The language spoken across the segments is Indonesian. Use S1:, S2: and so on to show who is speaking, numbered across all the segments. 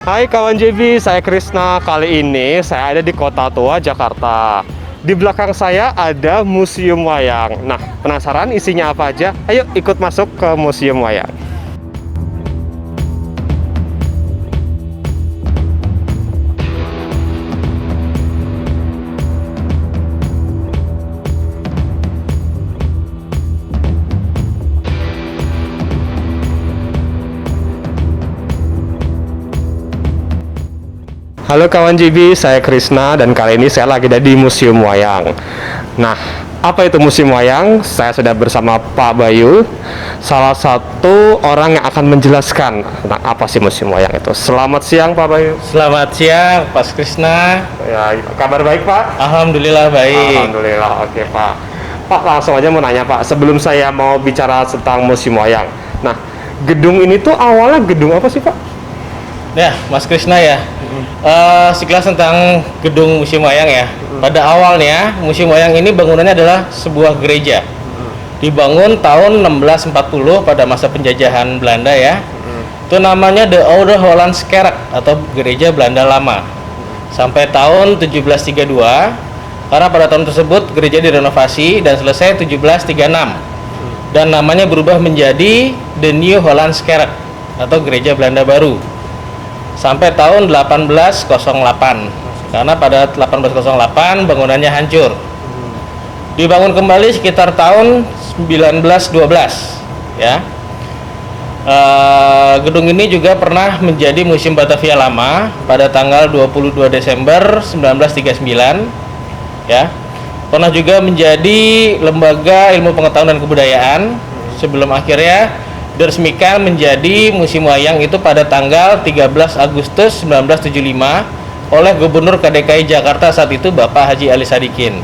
S1: Hai kawan JB, saya Krisna. Kali ini saya ada di Kota Tua, Jakarta. Di belakang saya ada Museum Wayang. Nah, penasaran isinya apa aja? Ayo ikut masuk ke Museum Wayang. Halo kawan JB, saya Krisna dan kali ini saya lagi ada di Museum Wayang. Nah, apa itu Museum Wayang? Saya sudah bersama Pak Bayu, salah satu orang yang akan menjelaskan tentang apa sih Museum Wayang itu. Selamat siang Pak Bayu.
S2: Selamat siang, Pak Krisna.
S1: Ya, kabar baik Pak?
S2: Alhamdulillah baik.
S1: Alhamdulillah, oke Pak. Pak, langsung aja mau nanya Pak, sebelum saya mau bicara tentang Museum Wayang. Nah, gedung ini tuh awalnya gedung apa sih Pak?
S2: Ya, Mas Krisna ya. Sekilas tentang gedung Museum Wayang ya. Pada awalnya Museum Wayang ini bangunannya adalah sebuah gereja. Dibangun tahun 1640 pada masa penjajahan Belanda ya. Itu namanya The Oude Hollandse Kerk atau Gereja Belanda Lama. Sampai tahun 1732. Karena pada tahun tersebut gereja direnovasi dan selesai 1736. Dan namanya berubah menjadi The New Hollandse Kerk atau Gereja Belanda Baru. Sampai tahun 1808 karena pada 1808 bangunannya hancur. Dibangun kembali sekitar tahun 1912 ya. Gedung ini juga pernah menjadi Museum Batavia Lama pada tanggal 22 Desember 1939 ya. Pernah juga menjadi Lembaga Ilmu Pengetahuan dan Kebudayaan sebelum akhirnya diresmikan menjadi Museum Wayang itu pada tanggal 13 Agustus 1975 oleh Gubernur KDKI Jakarta saat itu Bapak Haji Ali Sadikin.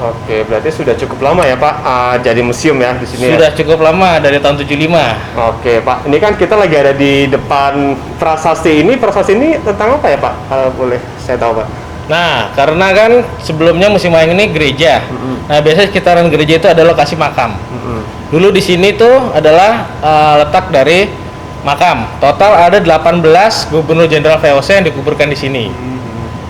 S1: Oke, berarti sudah cukup lama ya Pak jadi museum ya di sini.
S2: Sudah
S1: ya?
S2: cukup lama dari tahun 75.
S1: Oke Pak, ini kan kita lagi ada di depan prasasti ini. Prasasti ini tentang apa ya Pak? Kalau boleh saya tahu Pak.
S2: Nah, karena kan sebelumnya Museum Wayang ini gereja. Nah, biasanya sekitaran gereja itu ada lokasi makam. Dulu di sini tuh adalah letak dari makam. Total ada 18 Gubernur Jenderal VOC yang dikuburkan di sini.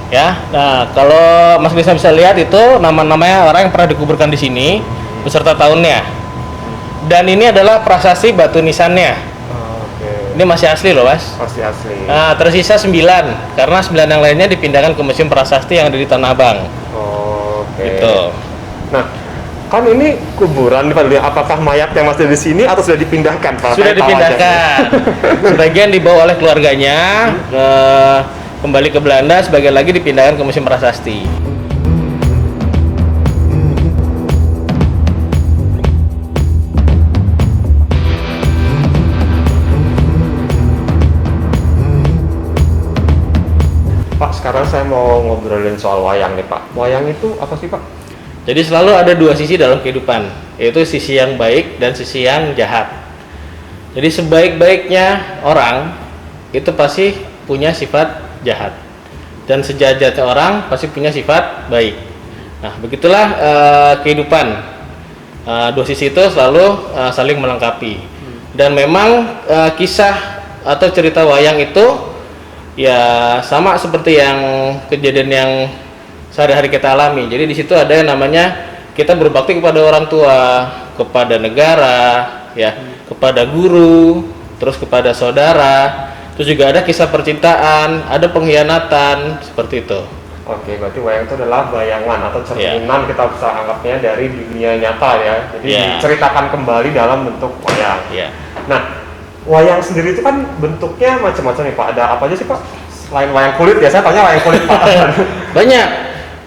S2: Ya. Nah, kalau Mas Krisna bisa lihat itu nama-namanya orang yang pernah dikuburkan di sini beserta tahunnya. Dan ini adalah prasasti batu nisannya.
S1: Oke.
S2: Ini masih asli loh, Mas.
S1: Masih asli.
S2: Nah, tersisa 9 karena 9 yang lainnya dipindahkan ke Museum Prasasti yang ada di Tanah Abang.
S1: Oke.
S2: Gitu.
S1: Nah, kan ini kuburan nih Pak. Apakah mayat yang masih di sini atau sudah dipindahkan Pak?
S2: Sudah
S1: Saya tahu aja.
S2: dipindahkan. Sebagian dibawa oleh keluarganya kembali ke Belanda, sebagian lagi dipindahkan ke Museum Prasasti.
S1: Pak, sekarang saya mau ngobrolin soal wayang nih Pak. Wayang itu apa sih Pak?
S2: Jadi selalu ada dua sisi dalam kehidupan, yaitu sisi yang baik dan sisi yang jahat. Jadi sebaik-baiknya orang itu pasti punya sifat jahat, dan sejahat-jahatnya orang pasti punya sifat baik. Nah, begitulah kehidupan. Dua sisi itu selalu saling melengkapi. Dan memang kisah atau cerita wayang itu ya sama seperti yang kejadian yang sehari-hari kita alami. Jadi di situ ada yang namanya kita berbakti kepada orang tua, kepada negara, ya, kepada guru, terus kepada saudara. Terus juga ada kisah percintaan, ada pengkhianatan, seperti itu.
S1: Oke, berarti wayang itu adalah bayangan atau cerminan kita bisa anggapnya dari dunia nyata ya. Jadi diceritakan kembali dalam bentuk wayang. Nah, wayang sendiri itu kan bentuknya macam-macam nih Pak. Ada apa aja sih Pak? Selain wayang kulit ya, saya tanya wayang kulit Pak.
S2: Banyak.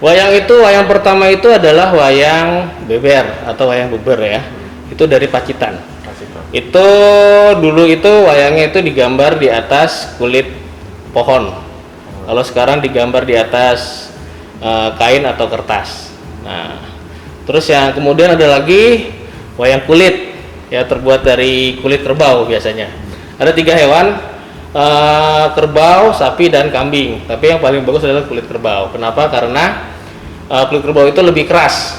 S2: Wayang pertama itu adalah wayang beber atau wayang beber ya. Itu dari Pacitan. Itu dulu itu wayangnya itu digambar di atas kulit pohon. Kalau sekarang digambar di atas kain atau kertas. Nah, terus yang kemudian ada lagi wayang kulit ya, terbuat dari kulit kerbau biasanya. Ada 3 hewan. Kerbau, sapi, dan kambing. Tapi yang paling bagus adalah kulit kerbau. Kenapa? Karena kulit kerbau itu lebih keras.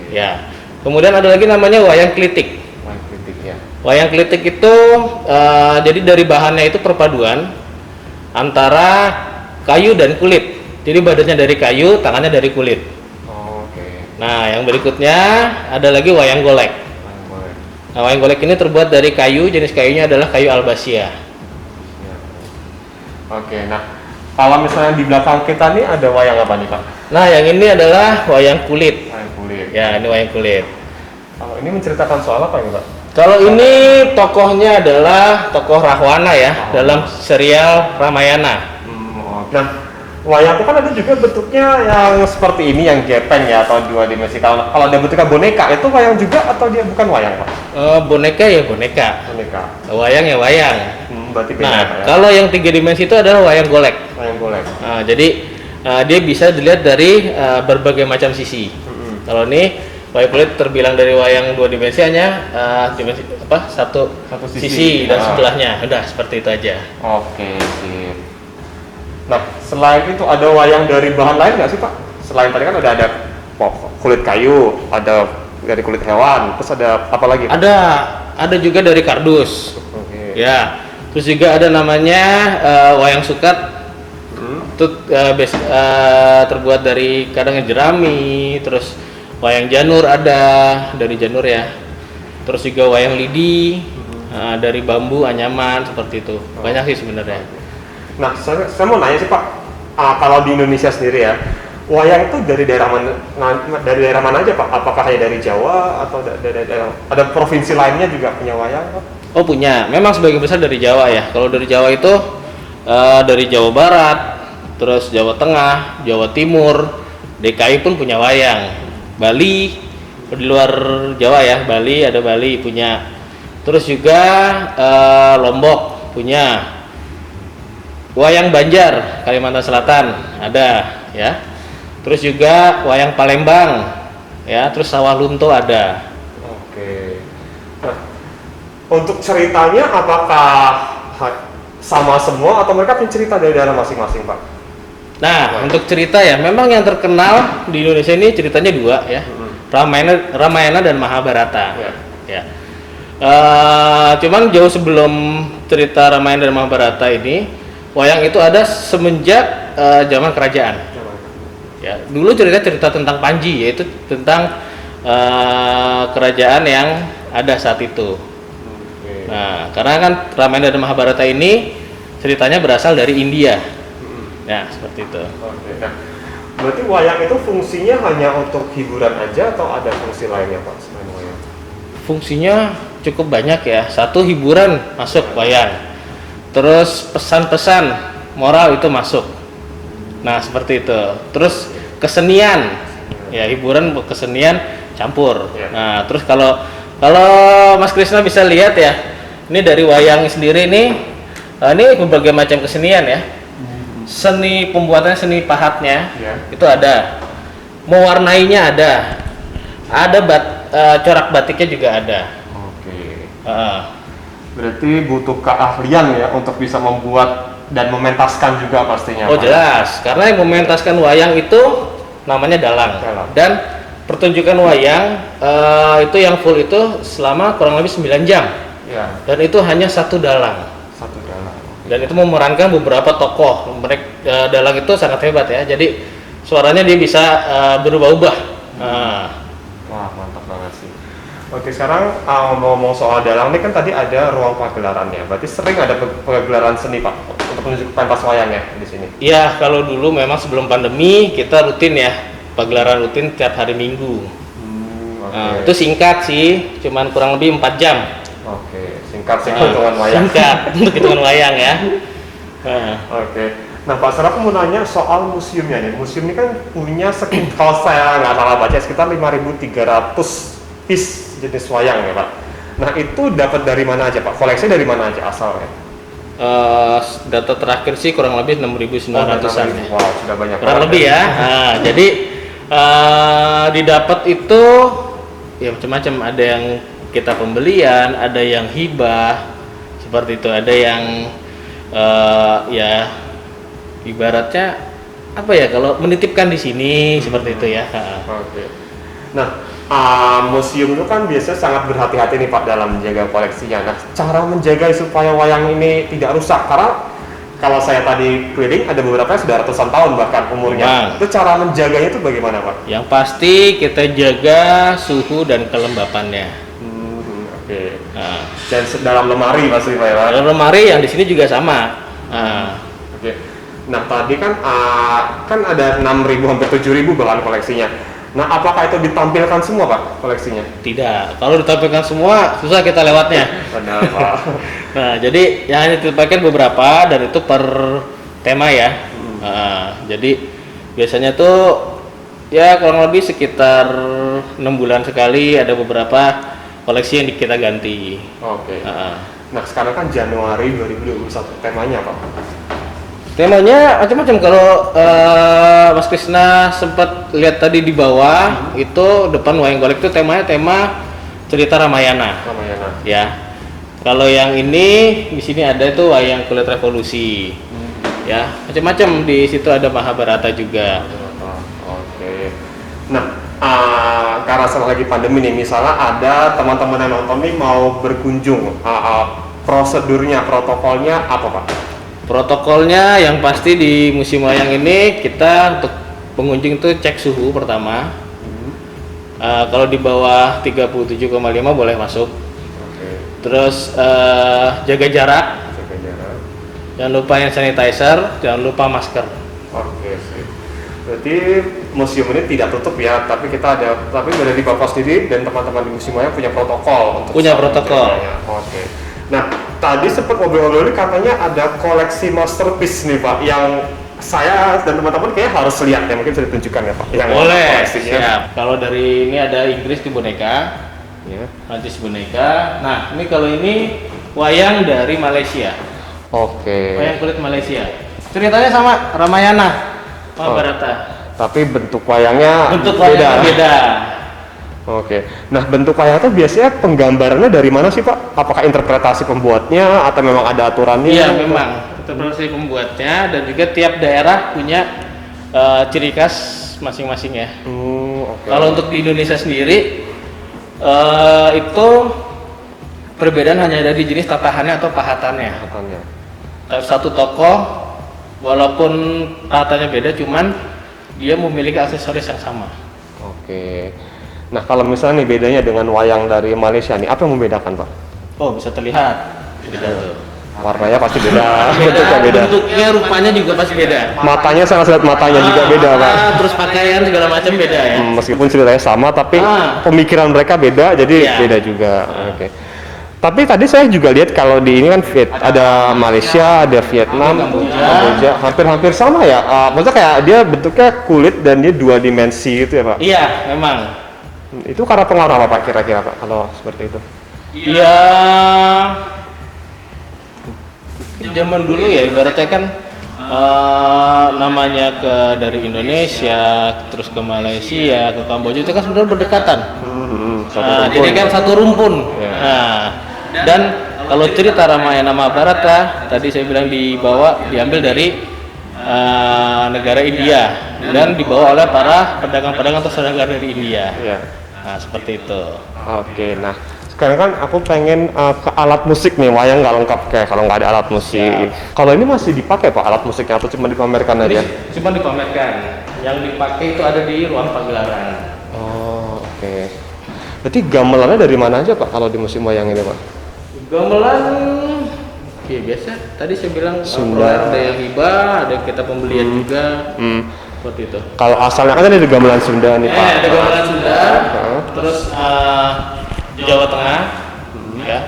S2: Ya. Kemudian ada lagi namanya wayang klitik.
S1: Wayang klitik ya.
S2: Wayang klitik itu jadi dari bahannya itu perpaduan antara kayu dan kulit. Jadi badannya dari kayu, tangannya dari kulit.
S1: Oke.
S2: Nah, yang berikutnya ada lagi wayang golek. Nah, wayang golek ini terbuat dari kayu, jenis kayunya adalah kayu albasia.
S1: Oke, nah kalau misalnya di belakang kita nih ada wayang apa nih Pak?
S2: Nah, yang ini adalah wayang kulit.
S1: Wayang kulit.
S2: Ya, ini wayang kulit.
S1: Kalau ini menceritakan soal apa ini Pak?
S2: Kalau ini tokohnya adalah tokoh Rahwana ya, dalam serial Ramayana.
S1: Nah, wayang itu kan ada juga bentuknya yang seperti ini, yang gepeng ya, atau 2 dimensi. Kalau ada bentuknya boneka, itu wayang juga atau dia bukan wayang Pak?
S2: Boneka ya boneka.
S1: Boneka.
S2: Wayang ya wayang.
S1: Berarti beda
S2: Nah,
S1: Pak ya?
S2: kalau yang 3 dimensi itu adalah wayang golek.
S1: Wayang golek.
S2: Nah, jadi dia bisa dilihat dari berbagai macam sisi. Kalau ini wayang kulit terbilang dari wayang 2 dimensi hanya dimensi satu sisi dan sebelahnya. Udah seperti itu aja.
S1: Oke, sip. Nah, selain itu ada wayang dari bahan lain nggak sih Pak? Selain tadi kan udah ada kulit kayu, ada dari kulit hewan, terus ada apa lagi Pak?
S2: Ada juga dari kardus.
S1: Oke.
S2: Ya. Terus juga ada namanya wayang sukat. Itu terbuat dari kadang jerami, terus wayang janur ada dari janur ya. Terus juga wayang lidi dari bambu anyaman seperti itu. Banyak sih sebenarnya.
S1: Nah, saya mau nanya sih Pak, kalau di Indonesia sendiri ya, wayang itu dari daerah mana aja Pak? Apakah hanya dari Jawa atau dari ada provinsi lainnya juga punya wayang Pak?
S2: Oh punya, memang sebagian besar dari Jawa ya. Kalau dari Jawa itu dari Jawa Barat, terus Jawa Tengah, Jawa Timur, DKI pun punya wayang. Bali di luar Jawa ya, Bali ada Bali punya. Terus juga Lombok punya. Wayang Banjar Kalimantan Selatan ada ya. Terus juga wayang Palembang ya, terus Sawah Lunto ada.
S1: Oke. Nah, untuk ceritanya apakah sama semua atau mereka punya cerita dari daerah masing-masing Pak?
S2: Nah, untuk cerita ya, memang yang terkenal di Indonesia ini ceritanya 2 ya. Ramayana dan Mahabharata. Ya. Cuman jauh sebelum cerita Ramayana dan Mahabharata ini, wayang itu ada semenjak zaman kerajaan. Ya, dulu cerita tentang Panji, yaitu tentang kerajaan yang ada saat itu. Nah, karena kan Ramayana dan Mahabharata ini ceritanya berasal dari India. Ya, seperti itu.
S1: Nah, berarti wayang itu fungsinya hanya untuk hiburan aja atau ada fungsi lainnya Pak selain wayang?
S2: Fungsinya cukup banyak ya. Satu, hiburan masuk wayang. Terus pesan-pesan moral itu masuk. Nah, seperti itu. Terus kesenian. Ya, hiburan kesenian campur. Nah, terus kalau Mas Krisna bisa lihat ya, ini dari wayang sendiri nih, ini berbagai macam kesenian ya. Seni pembuatannya, seni pahatnya itu ada. Mewarnainya ada corak batiknya juga ada.
S1: Oke. Berarti butuh keahlian ya untuk bisa membuat dan mementaskan juga pastinya.
S2: Oh jelas, karena yang mementaskan wayang itu namanya dalang. Dan pertunjukan wayang itu yang full itu selama kurang lebih 9 jam.
S1: Ya.
S2: Dan itu hanya satu dalang. Dan itu memerankan beberapa tokoh. Dalang itu sangat hebat ya. Jadi suaranya dia bisa berubah-ubah.
S1: Wah, mantap banget sih. Oke, sekarang ngomong soal dalang ini kan tadi ada ruang pagelarannya. Berarti sering ada pagelaran seni Pak untuk menunjukkan pentas wayangnya di sini.
S2: Iya, kalau dulu memang sebelum pandemi kita rutin ya, pagelaran rutin tiap hari Minggu. Itu singkat sih, cuman kurang lebih 4 jam.
S1: Oke, singkat sih hitungan wayang.
S2: Singkat untuk hitungan wayang ya.
S1: Oke. Nah Pak Sarah, aku mau nanya soal museumnya nih. Museum ini kan punya sekitar, kalau saya nggak salah baca, sekitar 5.300 piece jenis wayang ya Pak. Nah itu dapat dari mana aja Pak? Koleksinya dari mana aja asalnya?
S2: Data terakhir sih kurang lebih 6.900-an.
S1: Wow, sudah banyak.
S2: Kurang lebih ya. Nah, jadi didapat itu ya macam-macam. Ada yang kita pembelian, ada yang hibah, seperti itu. Ada yang ya ibaratnya apa ya, kalau menitipkan di sini seperti itu ya.
S1: Oke. Nah, museum itu kan biasanya sangat berhati-hati nih Pak dalam menjaga koleksinya. Nah, cara menjaga supaya wayang ini tidak rusak, karena kalau saya tadi keliling ada beberapa yang sudah ratusan tahun bahkan umurnya.
S2: Memang.
S1: Itu cara menjaganya itu bagaimana, Pak?
S2: Yang pasti kita jaga suhu dan kelembapannya.
S1: Oke. Nah, dan dalam lemari pasti, Pak, ya?
S2: Dalam lemari yang di sini juga sama. Nah.
S1: Oke. Nah, tadi kan ada 6.000 hampir 7.000 bahan koleksinya. Nah, apakah itu ditampilkan semua, Pak, koleksinya?
S2: Tidak. Kalau ditampilkan semua, susah kita lewatnya.
S1: Benar, Pak.
S2: Nah, jadi yang hanya ditampilkan beberapa dan itu per tema ya. Jadi biasanya tuh ya kurang lebih sekitar 6 bulan sekali ada beberapa koleksi yang kita ganti.
S1: Oke. Nah, sekarang kan Januari 2021, temanya apa?
S2: Temanya macam-macam. Kalau Mas Krisna sempat lihat tadi di bawah, itu depan wayang golek itu temanya tema cerita Ramayana.
S1: Ramayana.
S2: Ya. Kalau yang ini di sini ada itu wayang kulit revolusi. Ya, macam-macam, di situ ada Mahabharata juga.
S1: Oke. Nah, karena sekarang lagi pandemi nih, misalnya ada teman-teman yang nonton nih mau berkunjung, prosedurnya, protokolnya apa, Pak?
S2: Protokolnya yang pasti di museum wayang ini kita untuk pengunjung itu cek suhu pertama. Kalau di bawah 37,5 boleh masuk. Terus jaga jarak. Jangan lupa hand sanitizer, jangan lupa masker.
S1: Oke, sih. Berarti museum ini tidak tutup ya, tapi berada di Bapak sendiri dan teman-teman di museum wayang punya protokol untuk
S2: punya protokol.
S1: Oke. Nah, tadi sempat ngobrol-ngobrol katanya ada koleksi masterpiece nih, Pak, yang saya dan teman-teman kayaknya harus lihat ya, mungkin bisa ditunjukkan ya, Pak. Yang
S2: boleh.
S1: Koleksinya.
S2: Siap. Kalau dari ini ada Inggris di boneka,
S1: ya.
S2: Prancis boneka. Nah, ini kalau ini wayang dari Malaysia.
S1: Oke.
S2: Wayang kulit Malaysia. Ceritanya sama Ramayana, Mahabharata.
S1: Tapi bentuk wayangnya
S2: beda.
S1: Oke. Nah, bentuk wayang itu biasanya penggambarannya dari mana sih, Pak? Apakah interpretasi pembuatnya atau memang ada aturannya?
S2: Iya, memang interpretasi pembuatnya, dan juga tiap daerah punya ciri khas masing-masing ya.
S1: Okay.
S2: Kalau untuk di Indonesia sendiri itu perbedaan hanya ada di jenis tatahannya atau pahatannya. Satu tokoh walaupun pahatannya beda, cuman dia memiliki aksesoris yang sama.
S1: Oke. Nah, kalau misalnya nih bedanya dengan wayang dari Malaysia nih, apa yang membedakan, Pak?
S2: Oh, bisa terlihat. Beda tuh.
S1: Warnanya pasti beda.
S2: Bentuknya, rupanya juga pasti beda.
S1: Matanya, saya lihat matanya juga beda, Pak.
S2: Terus pakaian segala macam beda ya.
S1: Meskipun ceritanya sama, tapi pemikiran mereka beda, jadi beda juga. Oke. Tapi tadi saya juga lihat kalau di ini kan ada Malaysia, ada Vietnam, Kamboja, hampir-hampir sama ya. Maksudnya kayak dia bentuknya kulit dan dia 2 dimensi gitu ya, Pak?
S2: Iya, memang.
S1: Itu karena pengaruh apa, Pak, kira-kira, Pak, kalau seperti itu?
S2: Iya, zaman dulu ya ibaratnya kan namanya dari Indonesia terus ke Malaysia ke Kamboja itu kan sebenarnya berdekatan. Jadi kan satu rumpun. Dan kalau cerita Ramayana Mahabharata tadi saya bilang diambil dari negara India dan dibawa oleh para pedagang-pedagang atau saudagar dari India. Nah, seperti itu. Oke,
S1: nah sekarang kan aku pengen ke alat musik nih, wayang nggak lengkap kayak kalau nggak ada alat musik. Kalau ini masih dipakai, Pak, alat musiknya atau cuma dipamerkan aja?
S2: Cuma dipamerkan. Yang dipakai itu ada di ruang pagelaran.
S1: Oh, oke. Berarti gamelannya dari mana aja, Pak, kalau di museum wayang ini, Pak?
S2: Gamelan ya biasa. Tadi saya bilang Sunda, ada yang hibah, ada kita pembelian juga. Seperti itu.
S1: Kalau asalnya kan ada gamelan Sunda nih, Pak.
S2: Ada gamelan Sunda. Terus Jawa Tengah, ya.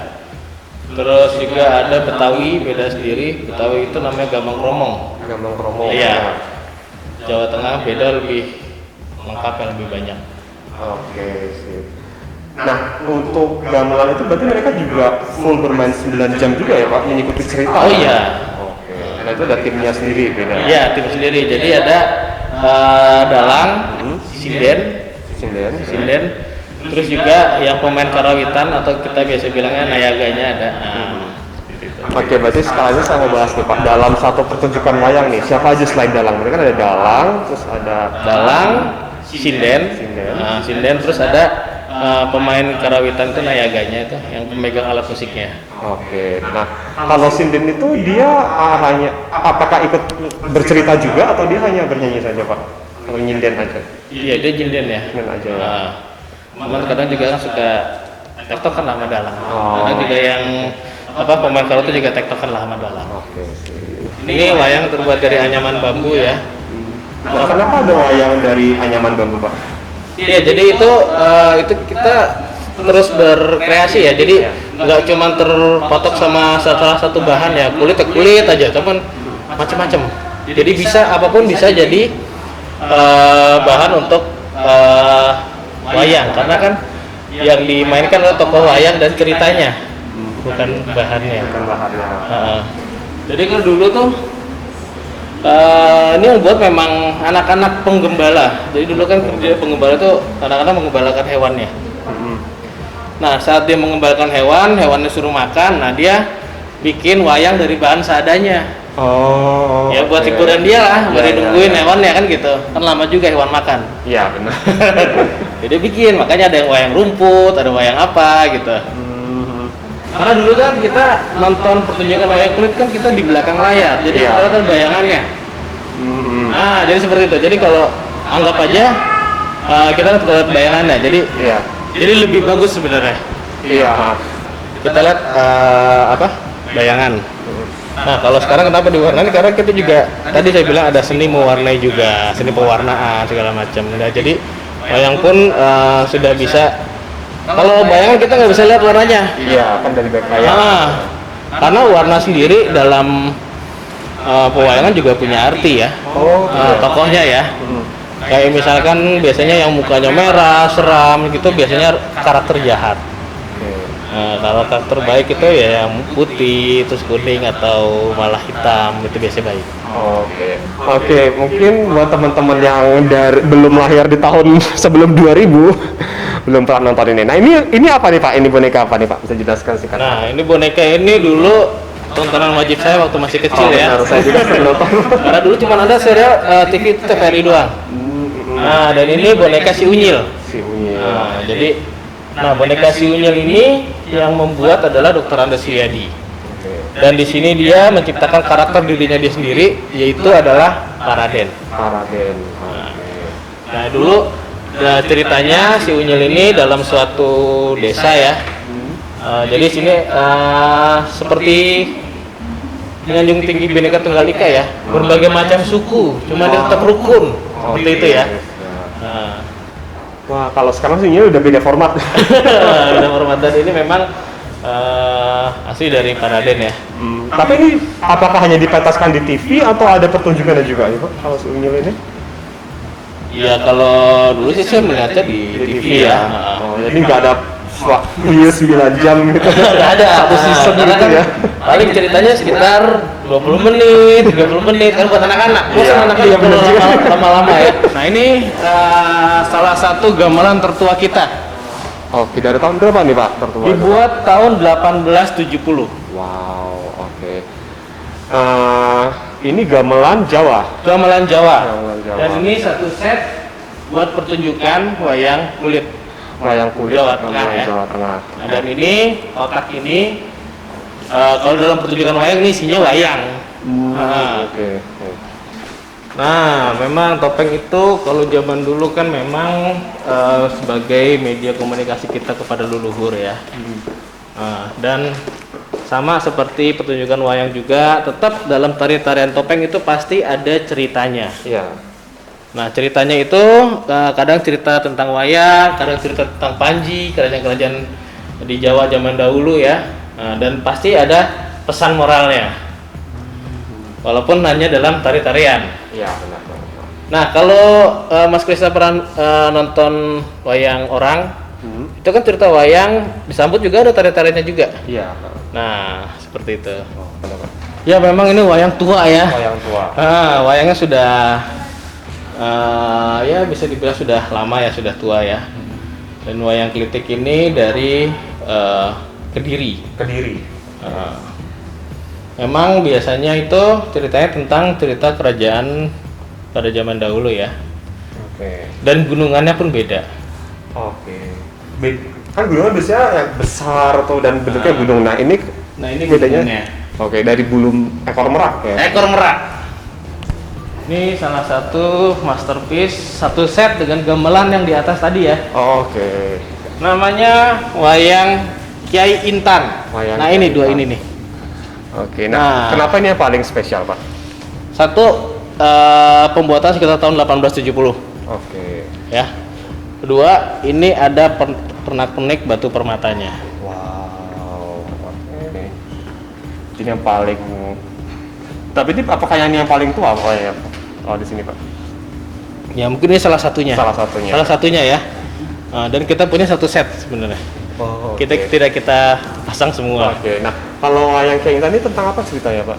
S2: Terus juga ada Betawi, beda sendiri. Betawi itu namanya Gambang Kromong.
S1: Gambang Kromong.
S2: Iya. Jawa Tengah beda, lebih lengkap, yang lebih banyak.
S1: Oke, sip. Nah, untuk gamelan itu berarti mereka juga full bermain 9 jam juga ya, Pak, mengikuti cerita?
S2: Oh iya.
S1: Oke. Nah, itu ada timnya sendiri beda?
S2: Iya, tim sendiri. Jadi ada dalang, sinden, terus juga yang pemain karawitan atau kita biasa bilangnya nayaganya ada.
S1: Oke, berarti sekarang ini saya mau bahas nih, Pak, dalam satu pertunjukan wayang nih, siapa aja selain dalang? Mereka kan ada dalang, terus ada
S2: sinden, terus ada pemain karawitan itu nayaganya itu yang pemegang alat musiknya.
S1: Oke. Nah, kalau sinden itu dia hanya apakah ikut bercerita juga atau dia hanya bernyanyi saja, Pak? Atau nyinden aja?
S2: Iya, dia nyinden ya.
S1: Nyinden aja. Ya.
S2: Cuman kadang juga kan suka tektokan lah sama dalang. Kadang juga yang pemain karawitan juga tektokan lah sama dalang.
S1: Oke.
S2: Ini wayang terbuat dari anyaman bambu ya.
S1: Nah, kenapa ada wayang dari anyaman bambu, Pak?
S2: Iya, jadi itu kita terus berkreasi ya. Jadi nggak cuma terpatok sama salah satu bahan ya, kulit aja, cuman macam-macam. Jadi bisa apapun bisa jadi bahan untuk wayang, karena kan yang dimainkan adalah tokoh wayang dan ceritanya, bukan bahannya. Jadi kalau dulu tuh ini yang buat memang anak-anak penggembala. Jadi dulu kan dia penggembala itu anak-anak menggembalakan hewannya. Nah, saat dia mengembalakan hewannya suruh makan. Nah, dia bikin wayang dari bahan seadanya. Ya buat hiburan dia lah, buat nungguin hewannya kan gitu. Kan lama juga hewan makan.
S1: Iya, benar.
S2: Jadi bikin, makanya ada yang wayang rumput, ada wayang apa gitu. Karena dulu kan kita nonton pertunjukan wayang kulit kan kita di belakang layar, jadi kita kan bayangannya. Nah, jadi seperti itu. Jadi kalau anggap aja kita lihat bayangannya, jadi lebih bagus sebenarnya.
S1: Iya.
S2: Kita lihat bayangan. Nah, kalau sekarang kenapa diwarnai? Karena kita juga tadi saya bilang ada seni mewarnai juga, seni pewarnaan segala macam. Nah, jadi wayang pun sudah bisa. Kalau bayangan kita nggak bisa lihat warnanya.
S1: Iya, kan dari back layar.
S2: Karena warna sendiri dalam pewayangan juga punya arti ya. Tokohnya ya. Kayak misalkan biasanya yang mukanya merah, seram gitu biasanya karakter jahat. Kalau karakter baik itu ya yang putih, terus kuning atau malah hitam itu biasanya baik.
S1: Oke, mungkin buat teman-teman yang belum lahir di tahun sebelum 2000 belum pernah nonton ini. Nah, ini apa nih, Pak? Ini boneka apa nih, Pak? Bisa jelaskan singkat?
S2: Nah, ini boneka ini dulu tontonan wajib saya waktu masih kecil ya.
S1: Benar, saya juga sering nonton.
S2: Karena dulu cuma ada serial TV itu TVRI doang. Nah, dan ini boneka si Unyil. Jadi boneka si Unyil ini yang membuat adalah Dr. Andes Riyadi. Dan di sini dia menciptakan karakter dirinya dia sendiri, yaitu adalah Paraden. Nah, dulu ceritanya si Unyil ini dalam suatu desa ya. Jadi sini seperti menyanjung tinggi Bhinneka Tunggal Ika ya, berbagai macam suku, cuma dia tetap rukun, seperti itu ya.
S1: Wah, kalau sekarang sih ini udah beda format.
S2: Beda format, dan ini memang asli dari Paraden ya.
S1: Tapi ini apakah hanya dipentaskan di TV atau ada pertunjukannya juga nih, Pak? Kalau si Unyil ini?
S2: Ya kalau dulu sih saya melihatnya di TV ya.
S1: Jadi nggak ada waktu 9 jam gitu.
S2: Nggak ada.
S1: Satu season gitu ya.
S2: Paling ceritanya sekitar 20 menit, 30 menit kan buat anak-anak. Anak-anak lama-lama ya. Nah, ini salah satu gamelan tertua kita.
S1: Dari tahun berapa nih, Pak? Tertua.
S2: Dibuat tahun 1870.
S1: Wow, oke. Ini gamelan Jawa.
S2: Gamelan Jawa. Dan ini satu set buat pertunjukan wayang kulit.
S1: Wayang kulit
S2: Jawa Tengah ya.
S1: Jawa Tengah.
S2: Nah, dan ini otak ini kalau dalam pertunjukan wayang ini isinya wayang.
S1: Oke.
S2: Nah, memang topeng itu kalau zaman dulu kan memang sebagai media komunikasi kita kepada leluhur ya. Dan sama seperti pertunjukan wayang juga, tetap dalam tarian topeng itu pasti ada ceritanya.
S1: Iya.
S2: Nah, ceritanya itu kadang cerita tentang wayang, kadang cerita tentang Panji, kerajaan-kerajaan di Jawa zaman dahulu ya. Dan pasti ada pesan moralnya. Walaupun hanya dalam tari-tarian.
S1: Iya, benar.
S2: Nah, kalau Mas Krisna pernah nonton wayang orang, itu kan cerita wayang disambut juga ada tari-tariannya juga.
S1: Iya.
S2: Nah, seperti itu. Ya, memang ini wayang tua ya.
S1: Wayang tua.
S2: Wayangnya sudah ya bisa dibilang sudah lama ya, sudah tua ya. Dan wayang klitik ini dari Kediri. Memang biasanya itu ceritanya tentang cerita kerajaan pada zaman dahulu ya. Dan gunungannya pun beda.
S1: kan gunungnya biasanya yang besar atau dan bentuknya gunung. Nah ini bedanya.
S2: gunungnya.
S1: Oke, dari bulu ekor merak ya.
S2: Ekor merak. Ini salah satu masterpiece, satu set dengan gamelan yang di atas tadi ya.
S1: Oke.
S2: Namanya wayang Kiai Intan. Nah ini dua ini nih.
S1: Oke. Nah, kenapa ini yang paling spesial, Pak?
S2: Satu, pembuatan sekitar tahun 1870.
S1: Oke.
S2: Ya. Kedua, ini ada pernak-pernik batu permatanya.
S1: Wow. Oke. Ini yang paling. Tapi ini apakah yang paling tua pokoknya? Oh di sini Pak.
S2: Ya mungkin ini salah satunya.
S1: Salah satunya.
S2: Salah satunya ya. Dan kita punya satu set sebenarnya.
S1: Oh,
S2: kita tidak kita pasang semua.
S1: Oke. Nah kalau wayang Kiai Intan ini tentang apa ceritanya Pak?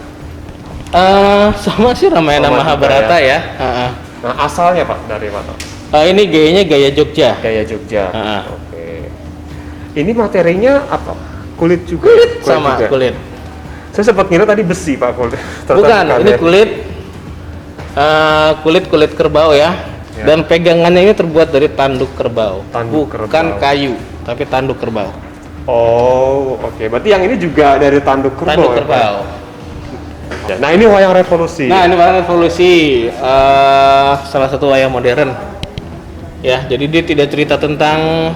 S2: Sama sih Ramayana Mahabharata ya.
S1: Nah asalnya Pak dari mana?
S2: Ini gayanya gaya Jogja.
S1: Gaya Jogja. Oke. Ini materinya apa? Kulit juga.
S2: Kulit sama juga. Kulit.
S1: Saya sempat ngira tadi besi Pak kulit.
S2: Bukan, ini kulit. Kulit kerbau ya. Dan pegangannya ini terbuat dari tanduk kerbau. Bukan kayu, tapi tanduk kerbau.
S1: Oh, oke. Berarti yang ini juga dari tanduk kerbau.
S2: Tanduk kerbau.
S1: Ya, nah ini wayang revolusi.
S2: Nah ini wayang revolusi, salah satu wayang modern. Ya, jadi dia tidak cerita tentang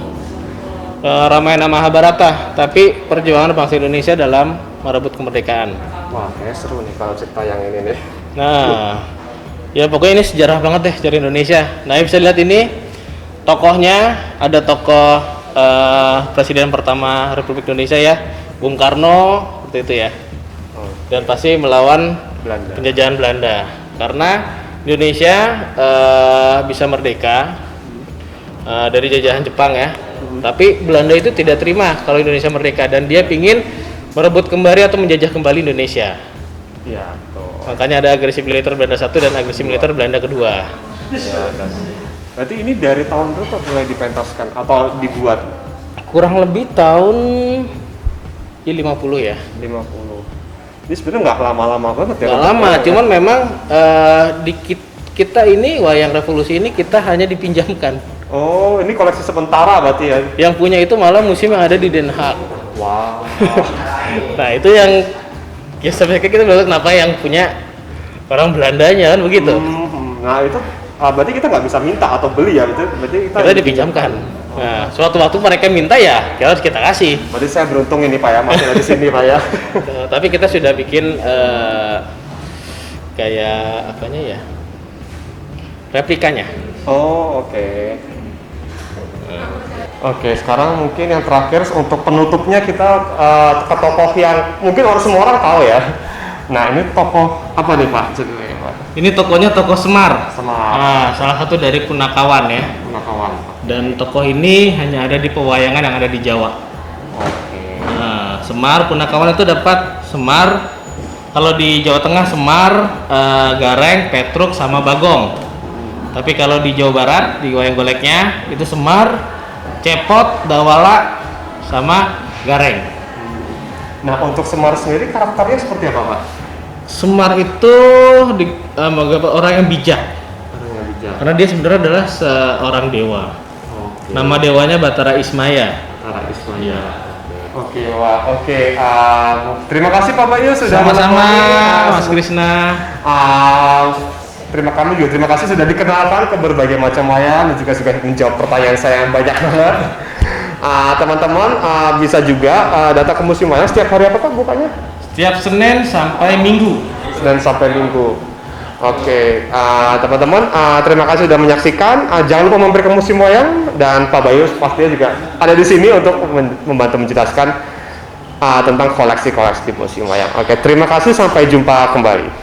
S2: Ramayana Mahabharata, tapi perjuangan bangsa Indonesia dalam merebut kemerdekaan.
S1: Wah, kayaknya seru nih kalau cerita yang ini nih.
S2: Nah, ya pokoknya ini sejarah banget deh dari Indonesia. Nah, bisa lihat ini tokohnya, ada tokoh Presiden pertama Republik Indonesia ya, Bung Karno, seperti itu ya. Dan pasti melawan penjajahan Belanda. Karena Indonesia bisa merdeka dari jajahan Jepang ya. Tapi Belanda itu tidak terima kalau Indonesia merdeka dan dia pingin merebut kembali atau menjajah kembali Indonesia.
S1: Iya, betul.
S2: Makanya ada agresi militer Belanda 1 dan agresi militer Belanda kedua.
S1: Ya, berarti ini dari tahun berapa mulai dipentaskan atau dibuat?
S2: Kurang lebih tahun 50 ya.
S1: 50. Ini sebenarnya nggak lama-lama banget ya?
S2: Nggak lama, cuman memang di kita ini wayang revolusi ini kita hanya dipinjamkan.
S1: Oh, ini koleksi sementara berarti ya?
S2: Yang punya itu malah museum yang ada di Den Haag.
S1: Wow.
S2: Nah itu yang ya sebenarnya kita bilang kenapa yang punya orang Belandanya kan begitu.
S1: Nah itu berarti kita nggak bisa minta atau beli ya itu? Berarti
S2: kita dipinjamkan. Nah suatu waktu mereka minta ya harus kita kasih.
S1: Berarti saya beruntung ini Pak ya masih ada di sini Pak ya.
S2: Tapi kita sudah bikin kayak apanya ya? Replikanya.
S1: Oh oke. Oke, sekarang mungkin yang terakhir untuk penutupnya kita ke tokoh yang mungkin semua orang tahu ya. Nah ini tokoh apa nih Pak?
S2: Ini tokohnya tokoh Semar.
S1: Semar.
S2: Nah, salah satu dari Punakawan ya.
S1: Punakawan.
S2: Dan tokoh ini hanya ada di pewayangan yang ada di Jawa.
S1: Oke.
S2: Nah, Semar Punakawan itu dapat Semar. Kalau di Jawa Tengah Semar, Gareng, Petruk, sama Bagong. Tapi kalau di Jawa Barat di wayang goleknya itu Semar, Cepot, Dawala, sama Gareng.
S1: Nah untuk Semar sendiri karakternya seperti apa Pak?
S2: Semar itu orang yang bijak. Karena dia sebenarnya adalah seorang dewa. Okay. Nama dewanya Batara Ismaya.
S1: Batara Ismaya. Oke, wah, oke. Terima kasih Pak Bayu sudah
S2: sama-sama Mas Krisna.
S1: Terima kasih sudah dikenalkan ke berbagai macam wayang dan juga sudah menjawab pertanyaan saya yang banyak banget. Teman-teman bisa juga datang ke Museum Wayang setiap hari apa Pak bukanya?
S2: Setiap Senin sampai Minggu.
S1: Senin sampai Minggu. Oke, teman-teman terima kasih sudah menyaksikan. Jangan lupa mampir ke Museum Wayang dan Pak Bayu pastinya juga ada di sini untuk membantu menjelaskan tentang koleksi-koleksi di Museum Wayang. Oke, terima kasih sampai jumpa kembali.